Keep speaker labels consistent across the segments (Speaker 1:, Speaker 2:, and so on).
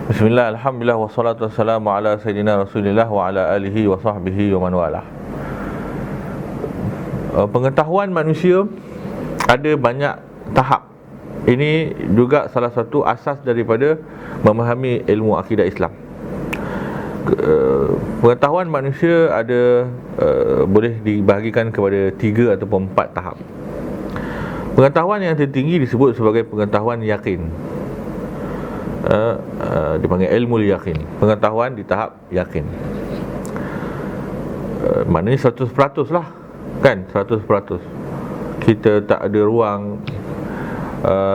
Speaker 1: Bismillah, alhamdulillah, wassalatu wassalamu ala sayyidina Rasulillah wa ala alihi wa sahbihi wa man walah. Pengetahuan manusia ada banyak tahap. Ini juga salah satu asas daripada memahami ilmu akidah Islam. Pengetahuan manusia ada boleh dibahagikan kepada 3 ataupun 4 tahap. Pengetahuan yang tertinggi disebut sebagai pengetahuan yakin. Dipanggil ilmu yakin, pengetahuan di tahap yakin. Maknanya 100% lah, kan? 100%. Kita tak ada ruang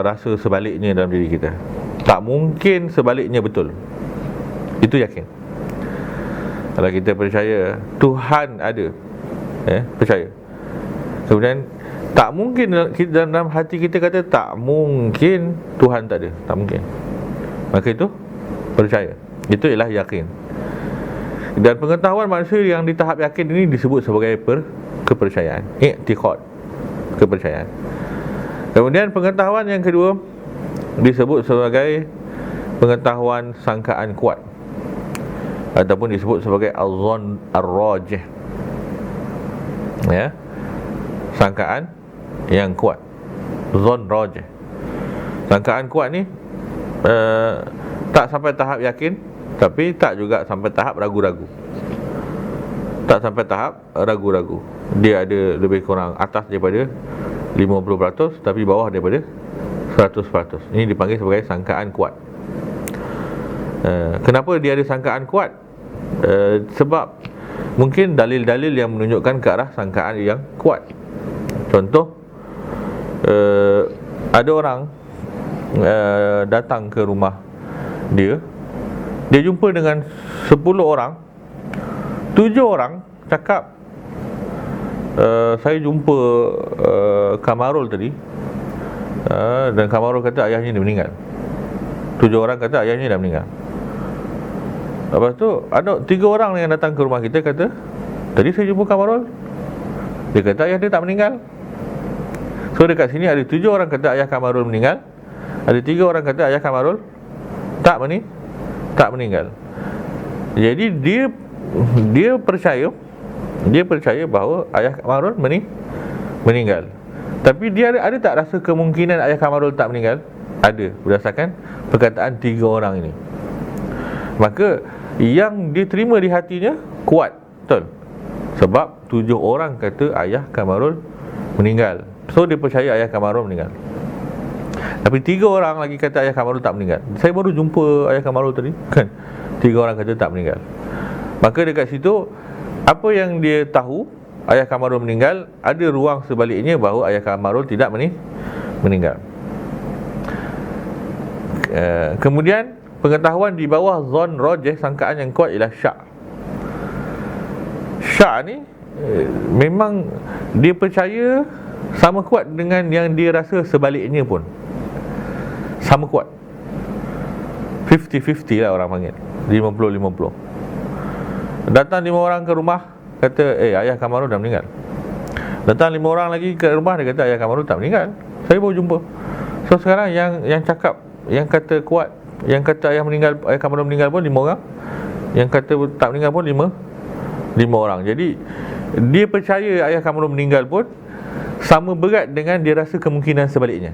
Speaker 1: rasa sebaliknya dalam diri kita. Tak mungkin sebaliknya betul. Itu yakin. Kalau kita percaya Tuhan ada, percaya. Kemudian tak mungkin dalam hati kita kata tak mungkin Tuhan tak ada, tak mungkin. Maka itu percaya. Itu ialah yakin. Dan pengetahuan manusia yang di tahap yakin ini disebut sebagai kepercayaan, i'tiqad, kepercayaan. Kemudian pengetahuan yang kedua disebut sebagai pengetahuan sangkaan kuat, ataupun disebut sebagai al-zon ar-rajih, ya, sangkaan yang kuat, zon rajih. Sangkaan kuat ni tak sampai tahap yakin, tapi tak juga sampai tahap ragu-ragu. Tak sampai tahap ragu-ragu. Dia ada lebih kurang atas daripada 50%, tapi bawah daripada 100%. Ini dipanggil sebagai sangkaan kuat. Kenapa dia ada sangkaan kuat? Sebab mungkin dalil-dalil yang menunjukkan ke arah sangkaan yang kuat. Contoh, ada orang datang ke rumah dia jumpa dengan 10 orang, 7 orang cakap, saya jumpa Kamarul tadi, dan Kamarul kata ayahnya dah meninggal. 7 orang kata ayahnya dah meninggal. Lepas tu ada 3 orang yang datang ke rumah kita kata, tadi saya jumpa Kamarul, dia kata ayah dia tak meninggal. So dekat sini ada 7 orang kata ayah Kamarul meninggal, ada 3 orang kata ayah Kamarul tak meninggal. Jadi dia percaya bahawa ayah Kamarul meninggal. Tapi dia ada tak rasa kemungkinan ayah Kamarul tak meninggal? Ada, berdasarkan perkataan 3 orang ini. Maka yang diterima di hatinya kuat, betul. Sebab 7 orang kata ayah Kamarul meninggal. So dia percaya ayah Kamarul meninggal. Tapi 3 orang lagi kata ayah Kamarul tak meninggal. Saya baru jumpa ayah Kamarul tadi, kan? 3 orang kata tak meninggal. Maka dekat situ, apa yang dia tahu, ayah Kamarul meninggal, ada ruang sebaliknya bahawa ayah Kamarul tidak meninggal. Kemudian pengetahuan di bawah zon rajih, sangkaan yang kuat, ialah syak. Syak ni memang dia percaya sama kuat dengan yang dia rasa sebaliknya pun. Sama kuat. 50-50 lah orang panggil, 50-50. Datang 5 orang ke rumah, kata ayah Kamarul dah meninggal. Datang 5 orang lagi ke rumah, dia kata ayah Kamarul tak meninggal, saya baru jumpa. So sekarang yang cakap, yang kata kuat, yang kata ayah Kamarul meninggal pun 5 orang, yang kata tak meninggal pun 5 orang. Jadi dia percaya ayah Kamarul meninggal pun sama berat dengan dia rasa kemungkinan sebaliknya.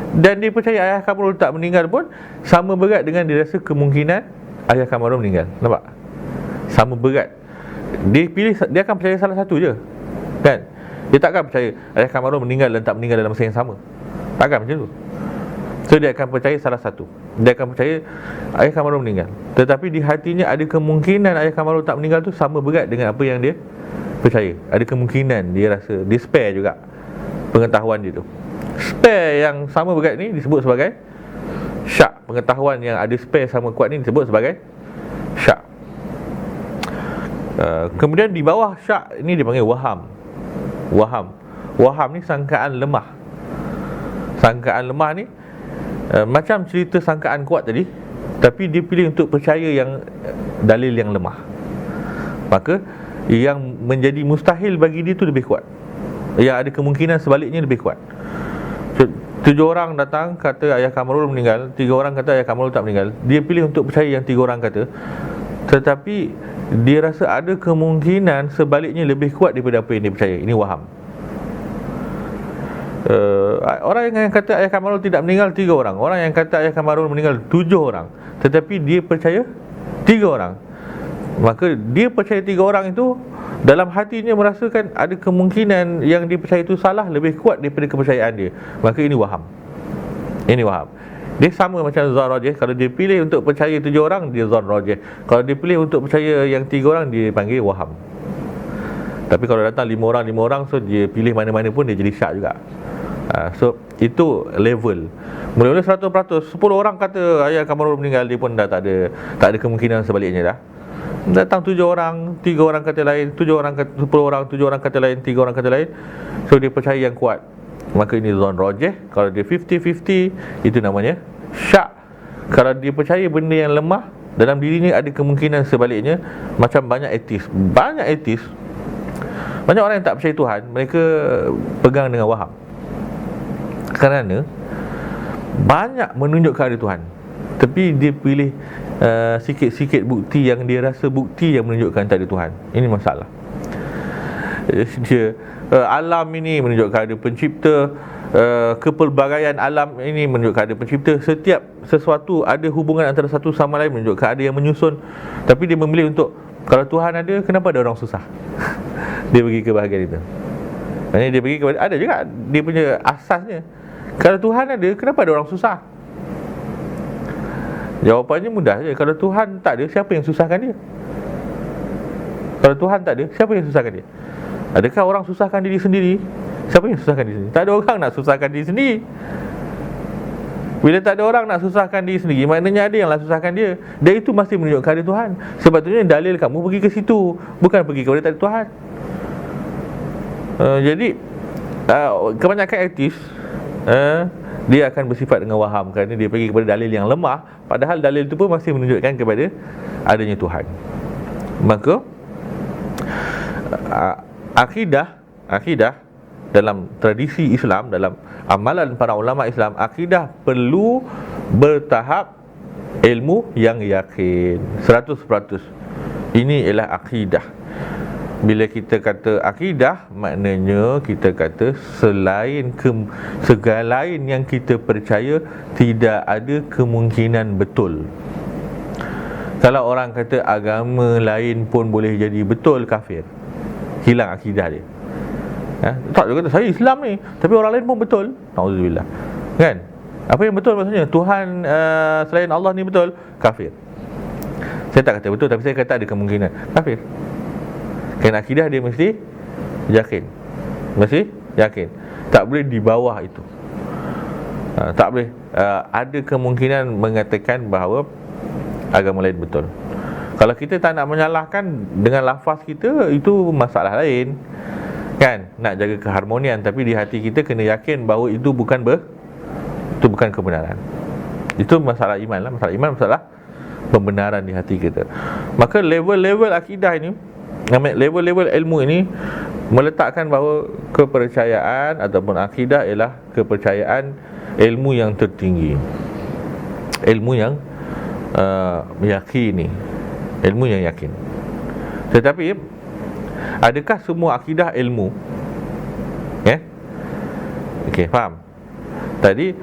Speaker 1: Dan dia percaya ayah Kamarul tak meninggal pun sama berat dengan dia rasa kemungkinan ayah Kamarul meninggal. Nampak? Sama berat. Dia akan percaya salah satu je, kan? Dia takkan percaya ayah Kamarul meninggal dan tak meninggal dalam masa yang sama. Takkan macam tu. So dia akan percaya salah satu. Dia akan percaya ayah Kamarul meninggal, tetapi di hatinya ada kemungkinan ayah Kamarul tak meninggal tu sama berat dengan apa yang dia percaya. Ada kemungkinan dia rasa, dia spare juga pengetahuan dia tu. Spare yang sama berat ni disebut sebagai syak. Pengetahuan yang ada spare sama kuat ni disebut sebagai syak. Kemudian di bawah syak ni dipanggil waham. Waham ni sangkaan lemah. Sangkaan lemah ni macam cerita sangkaan kuat tadi, tapi dia pilih untuk percaya yang dalil yang lemah. Maka yang menjadi mustahil bagi dia tu lebih kuat. Yang ada kemungkinan sebaliknya lebih kuat. 7 orang datang kata ayah Kamarul meninggal, 3 orang kata ayah Kamarul tak meninggal. Dia pilih untuk percaya yang 3 orang kata, tetapi dia rasa ada kemungkinan sebaliknya lebih kuat daripada apa yang dia percaya. Ini waham. Orang yang kata ayah Kamarul tidak meninggal 3 orang. Orang yang kata ayah Kamarul meninggal 7 orang, tetapi dia percaya 3 orang. Maka dia percaya 3 orang itu, dalam hatinya merasakan ada kemungkinan yang dia percaya itu salah lebih kuat daripada kepercayaan dia. Maka ini waham. Ini waham. Dia sama macam zon rajih. Kalau dia pilih untuk percaya 7 orang, dia zon rajih. Kalau dia pilih untuk percaya yang 3 orang, dia panggil waham. Tapi kalau datang 5 orang, so dia pilih mana-mana pun dia jadi syak juga. So itu level. Mula-mula 100%, 10 orang kata ayah Kamarul meninggal, dia pun dah tak ada kemungkinan sebaliknya dah. Datang 7 orang, 3 orang kata lain, 7 orang kata 10 orang, 7 orang kata lain, 3 orang kata lain. So dia percaya yang kuat. Maka ini zon rajih. Kalau dia 50-50, itu namanya syak. Kalau dia percaya benda yang lemah, dalam dirinya ada kemungkinan sebaliknya. Macam banyak ateis. Banyak orang yang tak percaya Tuhan, mereka pegang dengan waham. Kerana banyak menunjukkan ada Tuhan, tapi dia pilih sikit-sikit bukti yang dia rasa bukti yang menunjukkan tak ada Tuhan. Ini masalah. Dia alam ini menunjukkan ada pencipta, kepelbagaian alam ini menunjukkan ada pencipta. Setiap sesuatu ada hubungan antara satu sama lain, menunjukkan ada yang menyusun. Tapi dia memilih untuk, kalau Tuhan ada, kenapa ada orang susah? Dia pergi ke bahagian itu. Maksudnya dia pergi kepada, ada juga dia punya asasnya. Kalau Tuhan ada, kenapa ada orang susah? Jawapannya mudah je. Kalau Tuhan tak ada, siapa yang susahkan dia? Kalau Tuhan tak ada, siapa yang susahkan dia? Adakah orang susahkan diri sendiri? Siapa yang susahkan diri sendiri? Tak ada orang nak susahkan diri sendiri. Bila tak ada orang nak susahkan diri sendiri, maknanya ada yang nak susahkan dia. Dan itu masih menunjukkan ada Tuhan. Sebab tu dalil kamu pergi ke situ, bukan pergi kepada tak ada Tuhan. Jadi kebanyakan etis dia akan bersifat dengan waham, kerana dia pergi kepada dalil yang lemah, padahal dalil itu pun masih menunjukkan kepada adanya Tuhan. Maka akidah dalam tradisi Islam, dalam amalan para ulama Islam, akidah perlu bertahap ilmu yang yakin 100%. Ini ialah akidah. Bila kita kata akidah, maknanya kita kata selain segala lain yang kita percaya, tidak ada kemungkinan betul. Kalau orang kata agama lain pun boleh jadi betul, kafir. Hilang akidah dia. Tak, dia kata saya Islam ni, tapi orang lain pun betul. Nauzubillah. Kan? Apa yang betul maksudnya? Tuhan selain Allah ni betul, kafir. Saya tak kata betul, tapi saya kata ada kemungkinan, kafir. Kerana akidah dia mesti yakin. Mesti yakin. Tak boleh di bawah itu. Tak boleh ada kemungkinan mengatakan bahawa agama lain betul. Kalau kita tak nak menyalahkan dengan lafaz kita, itu masalah lain. Kan? Nak jaga keharmonian, tapi di hati kita kena yakin bahawa itu bukan kebenaran. Itu masalah iman lah. Masalah iman, masalah pembenaran di hati kita. Maka level-level akidah ini, level-level ilmu ini meletakkan bahawa kepercayaan ataupun akidah ialah kepercayaan ilmu yang tertinggi, ilmu yang meyakini, ilmu yang yakin. Tetapi adakah semua akidah ilmu? Okey, faham? Tadi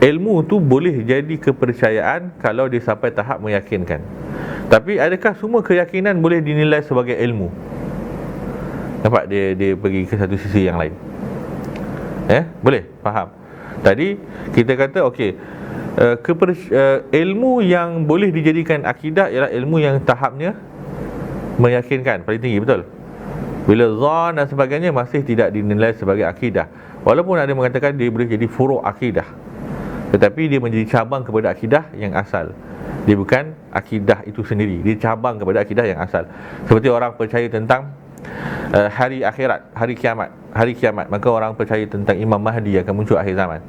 Speaker 1: ilmu tu boleh jadi kepercayaan kalau dia sampai tahap meyakinkan. Tapi adakah semua keyakinan boleh dinilai sebagai ilmu? Nampak dia pergi ke satu sisi yang lain. Boleh? Faham? Tadi kita kata okey, ilmu yang boleh dijadikan akidah ialah ilmu yang tahapnya meyakinkan, paling tinggi, betul? Bila zon dan sebagainya masih tidak dinilai sebagai akidah. Walaupun ada mengatakan dia boleh jadi furu' akidah, tetapi dia menjadi cabang kepada akidah yang asal. Dia bukan akidah itu sendiri, dia cabang kepada akidah yang asal. Seperti orang percaya tentang hari akhirat, hari kiamat, maka orang percaya tentang Imam Mahdi akan muncul akhir zaman.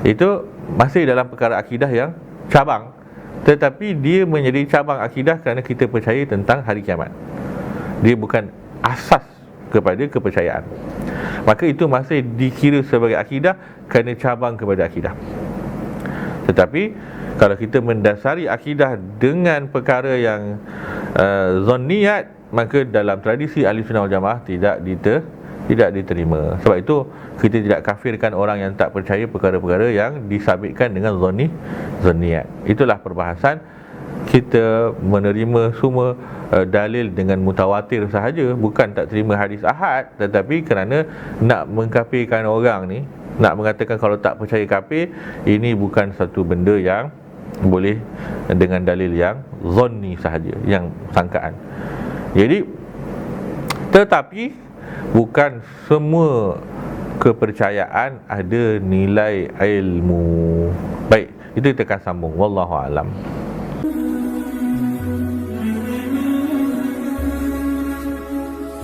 Speaker 1: Itu masih dalam perkara akidah yang cabang, tetapi dia menjadi cabang akidah kerana kita percaya tentang hari kiamat. Dia bukan asas kepada kepercayaan. Maka itu masih dikira sebagai akidah kerana cabang kepada akidah. Tetapi kalau kita mendasari akidah dengan perkara yang zanniyat, maka dalam tradisi ahli sunnah wal jamaah tidak diterima. Sebab itu kita tidak kafirkan orang yang tak percaya perkara-perkara yang disabitkan dengan zanniyat. Itulah perbahasan. Kita menerima semua dalil dengan mutawatir sahaja, bukan tak terima hadis ahad, tetapi kerana nak mengkafirkan orang ni, nak mengatakan kalau tak percaya kafir, ini bukan satu benda yang boleh dengan dalil yang zanni sahaja, yang sangkaan. Jadi, tetapi bukan semua kepercayaan ada nilai ilmu. Baik, itu kita akan sambung. Wallahu a'lam.